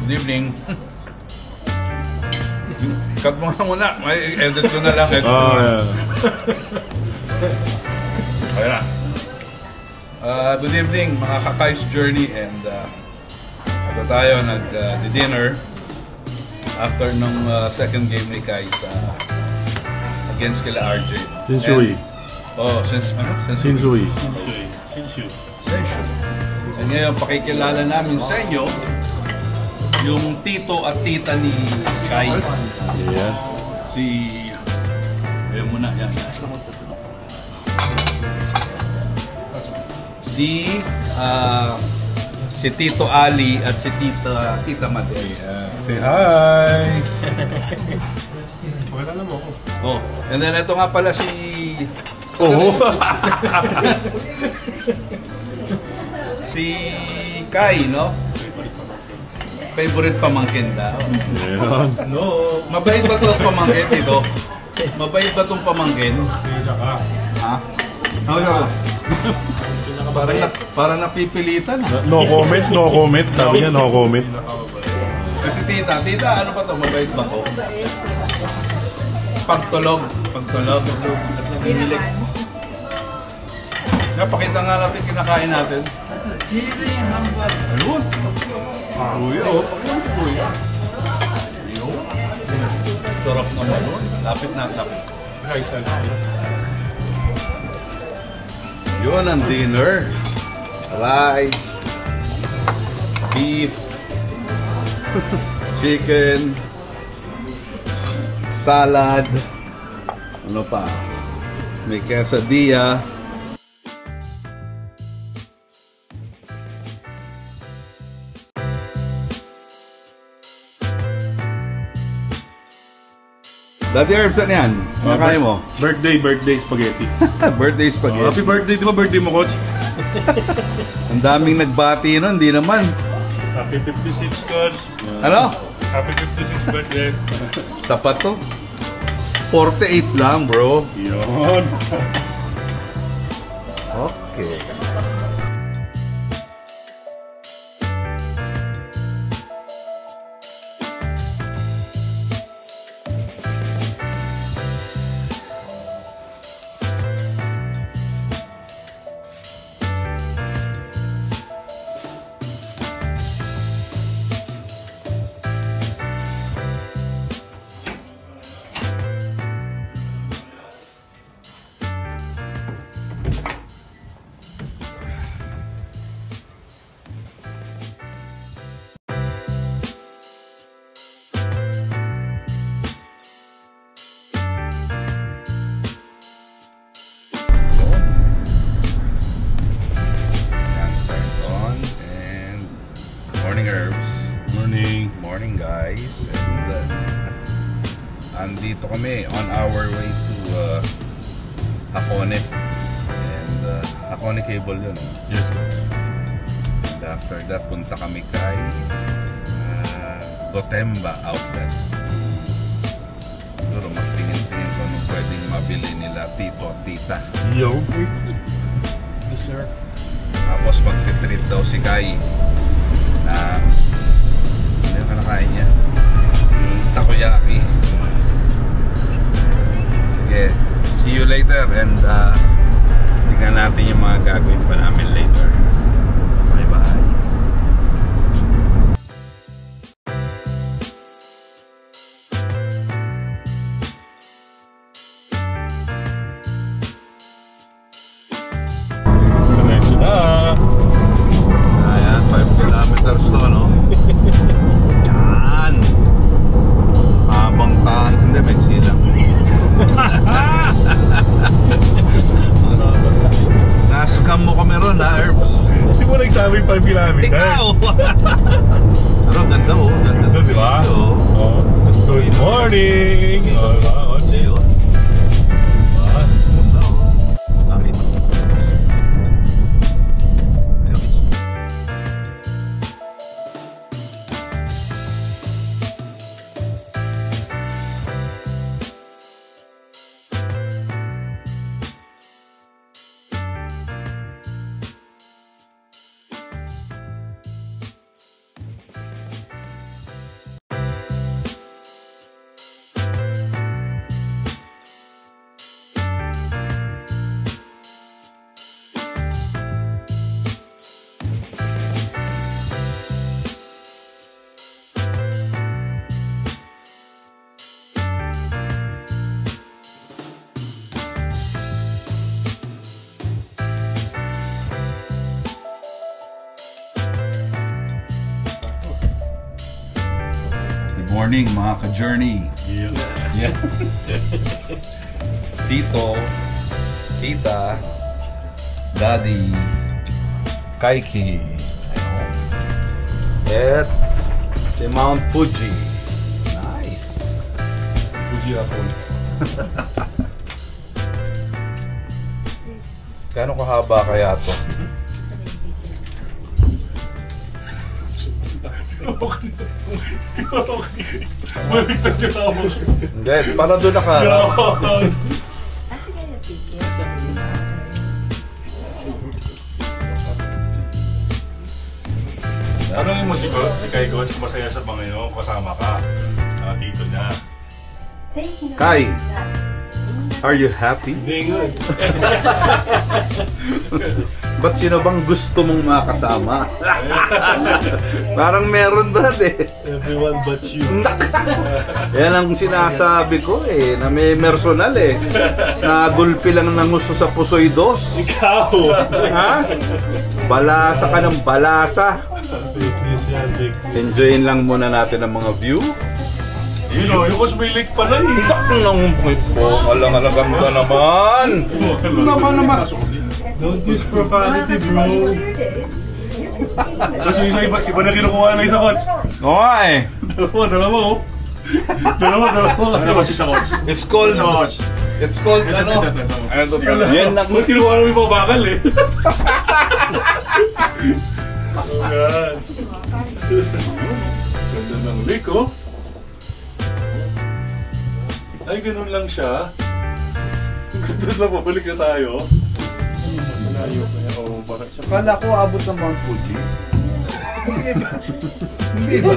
Good evening. Cut mo nga muna. May edit ko na lang. Edit ko na. Okay na. Good evening mga Kakai's Journey, and ito tayo nag-dinner after nung second game ni Kai against kila RJ. Shinshui. Shinshui. Shinshui. And ngayon pakikilala namin sa inyo yung tito at tita ni Kai. Yeah. Ayun muna, yan. Si Tito Ali at si Tita Madel. Say hi! Pakilala mo ako. Oh, and then ito nga pala si... si Kai, no? Favorite pamangkin daw. Yeah. No. Mabait ba ito pamangkin dito? Mabait ba itong pamangkin? Ha? Parang napipilitan. No comment, no comment. Sabi niya, no comment. Kasi tita, ano ba ito? Mabait ba ito? Pagtulog. Hinilig. Napakita nga natin kinakain natin. Ayun. Kuya, pakita si Kuya. Sarap naman nun. Lapit na. Yun ang dinner. Rice, beef, chicken, salad, ano pa? May quesadilla. Dati Herbs, ano yan? Nakaya mo? Birthday spaghetti. Birthday spaghetti. Happy birthday, di ba birthday mo, Coach? Ang daming nagbati nun, hindi naman. Happy 56, Coach. Ano? Happy 56 birthday. Sapat to. 48 lang, bro. Yun. Okay. Morning Herbs. Morning guys. And andito kami on our way to Hakone. And Hakone Cable yun. Yes. And after that, punta kami kay Gotemba Outlet. Siguro magtingin-tingin kung anong pwedeng mabili nila tito at tita. Yo. Yes, sir. Tapos magtitreat daw si Kai na ano yung kanakain niya? Takoyaki. Sige, see you later, and tingnan natin yung mga gagawin pa namin later. Bye bye. Connection na. Ayan, 5 kilometers to, no? Yan! Habang hindi, may silang. Na-scam mo kami ron, ha? morning mga ka-journey. Yeah. Tito, Tita, Daddy, Kaiki, at si Mount Fuji. Nice. Fuji ako. Gano'ng kahaba kaya to? Baliktad yung tama. Hindi, para doon naka... Tanongin mo si Kai Coach kung masaya sa mga yun, kasama ka. Tito niya. Kai, are you happy? Hindi nga. Ba't sino bang gusto mong makasama? Parang meron ba eh. Everyone but you. Yan ang sinasabi ko eh, na may personal eh. Nagulpi lang ng gusto sa pusoy dos. Ikaw! Ha? Balasa ka ng balasa. Fake news yan, fake news. Enjoyin lang muna natin ang mga view. Yun o, yung Cosplay Lake pala eh. Nang po, alang-alagang ka naman. Naman. Don't use profanity, bro. Kasi yung iba na kinukuha na isa, Coach. Oo nga eh. Dalawa oh. Dalawa. Ano ba siya, Coach? It's called, Coach. it's called, ano? Ayun to, Yan na. Mas kinukuha namin mga bakal eh. Yan. Ganda ng lake, oh. Ay, ganun lang siya. Ganda na, babalik na tayo. Malayo kaya ako bakit siya. Kala ko abot ng Mount Fuji. Hindi ba?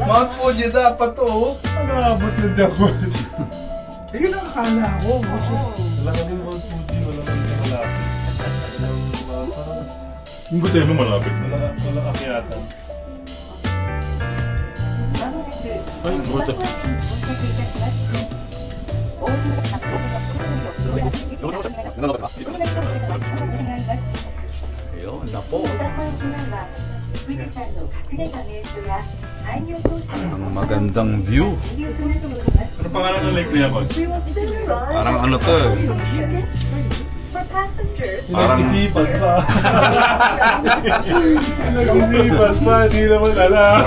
Mount Fuji dapat to. Ano abot na dyan ko? Yun ang akala ko. Wala ka din Mount Fuji, wala ka din malapit. Yung gusto mo malapit, wala akyatan. Ay, buto. Ayun, napo. Ang magandang view. Ano pangalan ng lake niya, Coach? Parang ano to eh. Parang isipan pa. Nag-isipan pa, hindi naman alam.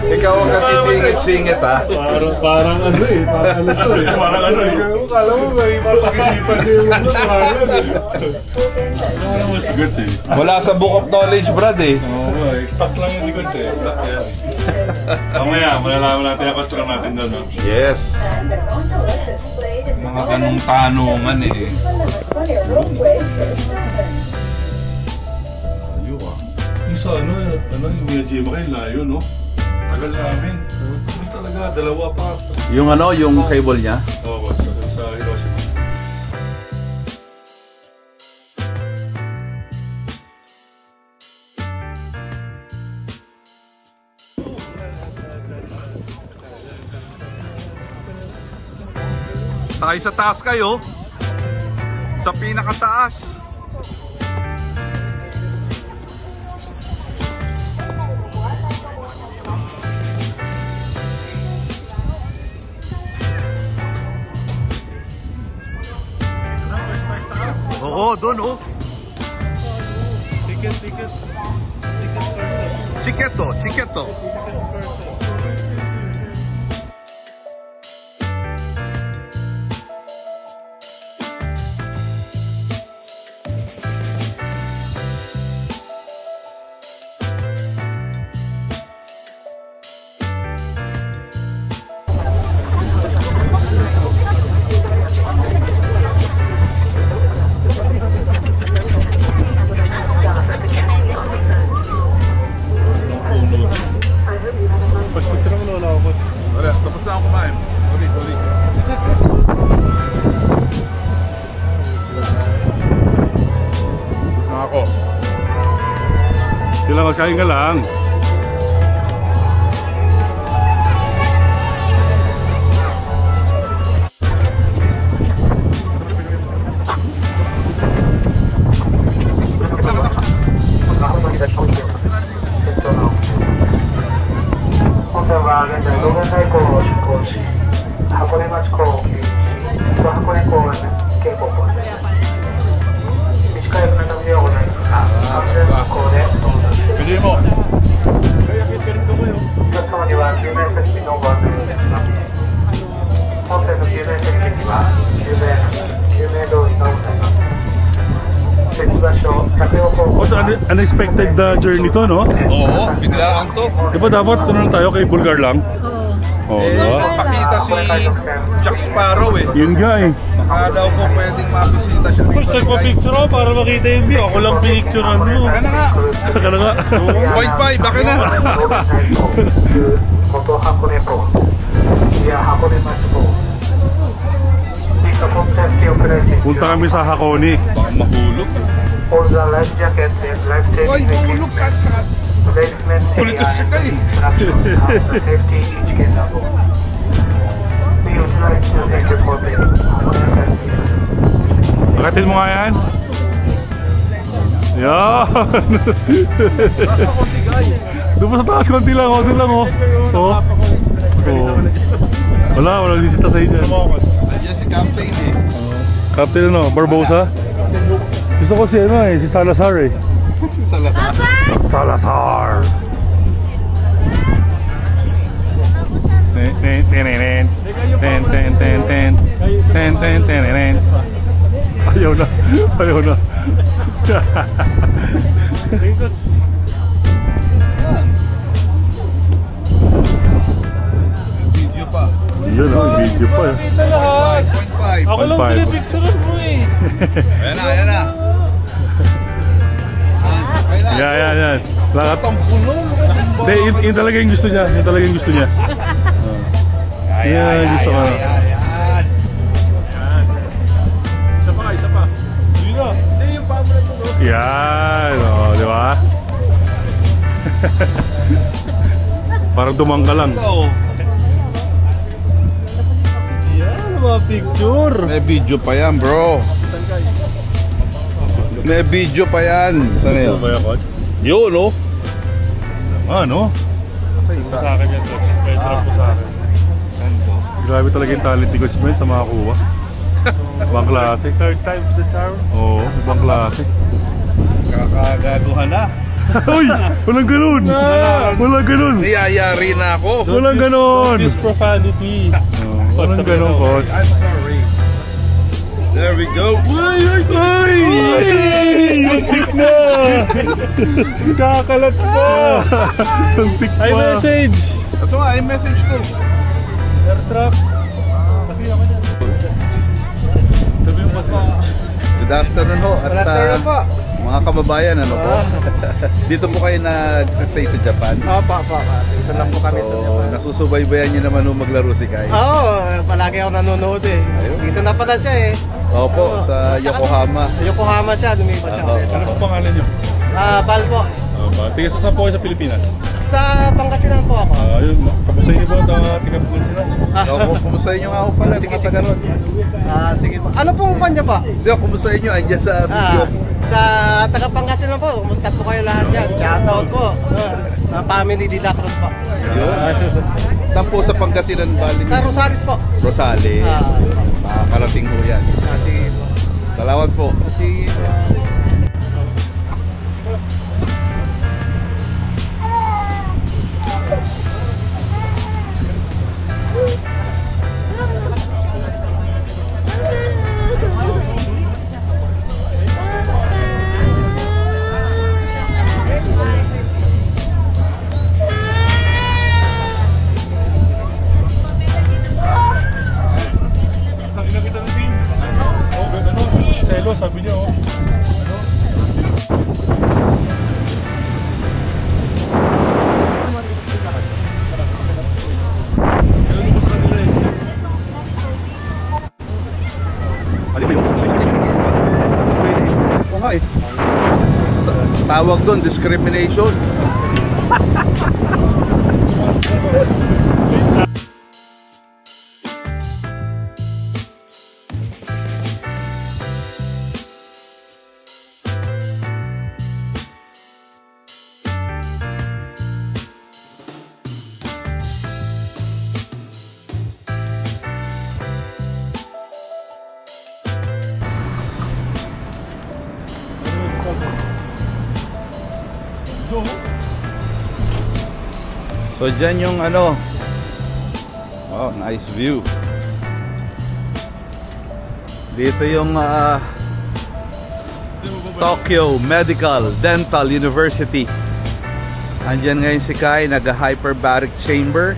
ikaw ang kasi singit-singit ha. Parang ano eh, parang ano to eh. Parang ano eh. Kala mo may pag-isipan siya yung pangalan eh. Ano mas good eh. Wala sa book of knowledge, Brad eh. Oo, stock lang yung si Coach eh. Stock yan. Mamaya, malalaman natin ang customer natin doon. No? Yes. Mga ganong tanungan eh. Ayun ah. Yung sa ano, yung Miyajima kayo layo, no? Tagal namin. Hindi talaga, dalawa pa. Yung ano, yung cable niya. Oo, sa Hiroshima. Tayo sa taas kayo. Sa pinakataas. Oo, doon oh. Chiketo. Tapos na ako kumain. Ulit. Ako. Sila magkain ka lang. On the right. は現在道玄太鼓を出港し、箱根町港を経由し、箱根港渓谷を出ます。短い船旅ではございますが、安全運航でお願いします。 Bili mo. お客様には救命設備のご案内をいたします。本船の救命設備には救命胴衣がございます。設置場所、着用方法。 So, unexpected journey to, no? Oo, biglaan to. Di ba dapat ano lang tayo kay Bulgar lang? Oo, Eh, diba? papakita si Jack Sparrow eh. Yun nga eh. Baka daw po pwedeng mabisita siya dito. Nagpa-picture ako para makita yung view. Ako lang pinicturean mo. Baka na nga. Baka na nga. Wi-Fi, baka na. 元箱根港いや箱根町港 Punta kami sa Hakone. Baka mahulog. All the life jacket and life Uy, saving mahulog ka. placement Politis ka eh. safety indicator above. We utilize the safety for the Pakatil mo nga yan. Yan. Doon pa sa taas konti lang. Oh, doon lang oh. Oh. Oh. Walang lisita sa inyo. Nandiyan si Captain eh. Captain ano, Barbosa? Gusto ko si ano eh, si Salazar eh. Si Salazar. Salazar! Ten ten ten ten ten ten ten ten ten ten ten. Ayaw na, ayaw na. Video pa. Yun oh, video pa eh. 1.5. Ako lang pinipicture mo eh. Ayan na, ayan na. Ayan na. Yan. Lahat. Itong puno. Hindi, yun talaga yung gusto niya. Yun talaga yung gusto niya. Yan, gusto ko. Ayan. Isa pa. Yun na. Hindi, yung pamula mo. Yan, o, di ba? Parang dumang ka lang. Oo. Mga picture. May video pa yan, bro. May video pa yan. Saan na yun? Ano ba yan, coach? Yun, no? Ano? Sa akin yan, coach. Kaya drop ko sa akin. Grabe talaga yung talent ni Coach Ben sa mga kuha. Ibang klase. Third time the charm? Oo, ibang klase. Kakagaguhan na. Uy! Walang ganun! Walang ganun! Niyayari na ako. Walang ganun! Use profanity. Walang ganun, coach. I'm sorry. There we go. Ay! Muntik na! Kakalat pa! Muntik pa! Ay, message! Ito nga, ay message ko. Airtrap. Sabi mo kasi. Good afternoon ho. At mga kababayan, ano po? Dito po kayo nag-stay sa Japan. Opo. Dito lang po kami sa So, Japan. nasusubaybayan nyo naman ho maglaro si Kai. Oo, palagi ako nanonood eh. Ayun. Dito na pala siya eh. Opo, sa Yokohama. Sa Yokohama siya, lumipat siya. Ano po pangalan niyo? Bal po. Tiga saan po kayo sa Pilipinas? Sa Pangasinan po ako. Ayun, kamusta niyo po ang tiga po sila? Opo, kumustahin nyo nga ho pala. Sige, Mga taga-ron. Sige po. Ano pong upan niya po? Hindi, kumustahin nyo. Andiyan sa video. Sa taga Pangasinan po. Kumusta po kayo lahat dyan? Shoutout po. Sa family de la Cruz po. Saan po sa Pangasinan Valley? Sa Rosales po. Rosales. Makakarating ho yan. Sige po. Salamat po. Sige po. Sabi niya oh. Tawag doon, discrimination. So dyan yung ano. Oh, nice view. Dito yung Tokyo Medical Dental University. Andyan ngayon si Kai, nag-hyperbaric chamber.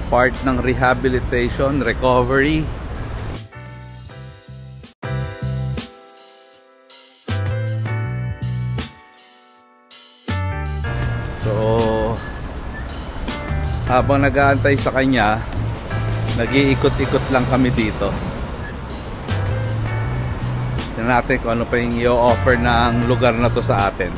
Part ng rehabilitation, recovery. So, habang nag-aantay sa kanya, nag-iikot-ikot lang kami dito. Tignan natin kung ano pa yung i-offer ng lugar na to sa atin.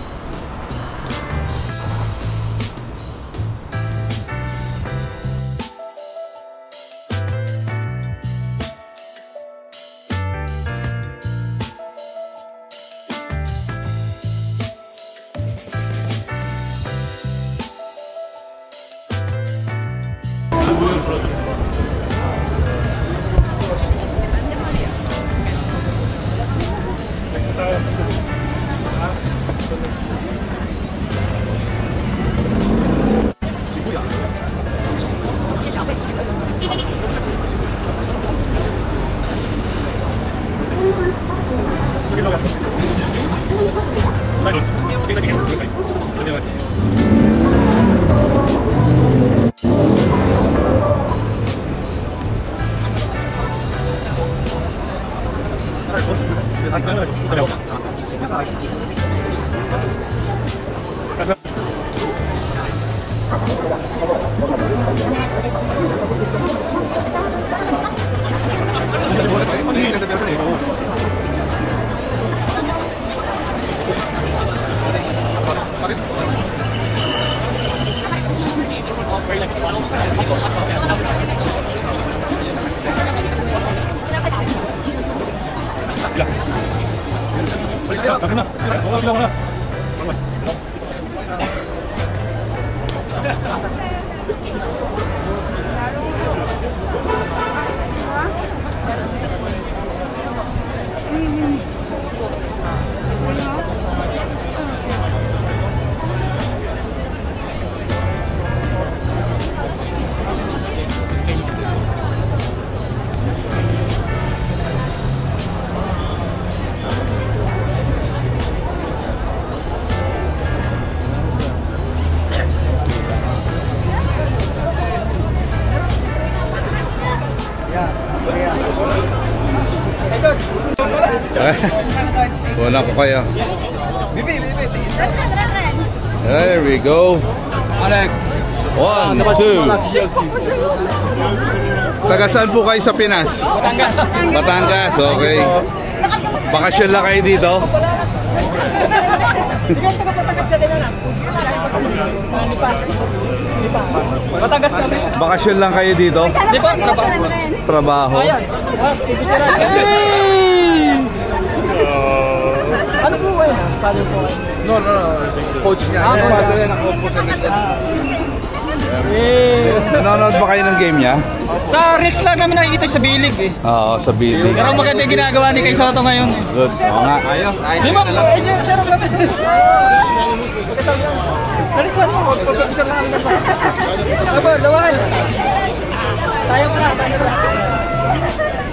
Wala ko kaya. There we go. 1, 2. Taga saan po kayo sa Pinas? Batangas. Batangas, okay. Bakasyon lang kayo dito? Batangas kami. Bakasyon lang kayo dito? Di ba? Trabaho. Ano po kayo? Paano po kayo? No. Coach niya. Padre ng computer nito. Nanonood ba kayo ng game niya? Sa reels lang namin nakikita sa bilig eh. Oo, sa building. Pero maganda yung ginagawa ni Kay Soto ngayon eh. Good. Oo nga. Ayos. Di ba? Sarap namin. Talikuan mo. Pagpapicture namin na ba? Aba, lawahan. Tayo mo na.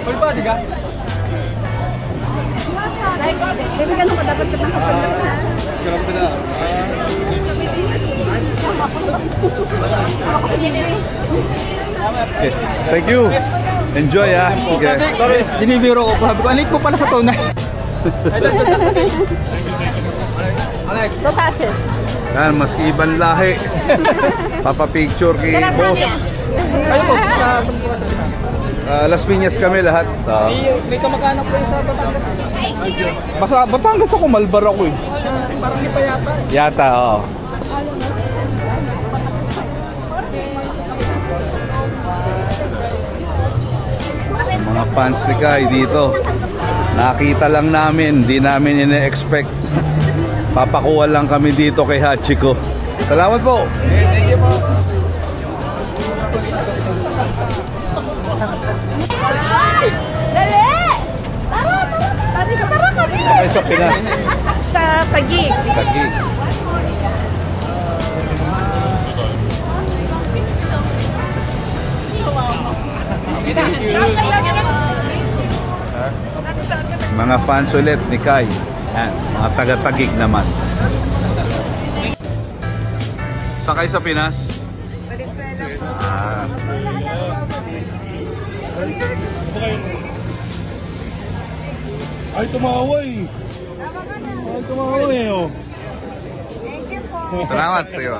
Full body ka? Bibigyan mo dapat ka ng kapal. Okay. Thank you. Enjoy ah. Okay. Sorry, dinibiro ko. Sabi ko, alay ko pala sa tunay. Alex, totasis. Yan, maski ibang lahi. Papapicture kay boss. Kayo po, sa Sambuca sa Las Piñas kami lahat. May kamag-anak po yung sa Batangas. Basta Batangas ako, Malbar ako eh. Parang di pa yata. Yata, oo. Mga fans ni Kai dito. Nakita lang namin, di namin ina-expect. Papakuha lang kami dito kay Hachiko. Salamat po. Thank you po. Dali! Tara! Sakay sa Pinas. Sa Taguig. Taguig. Mga fans ulit ni Kai. Yan, mga taga-Taguig naman. Sakay sa Pinas. Ah, Ay, tumaway! Ay, tumaway oh. salamat sa'yo.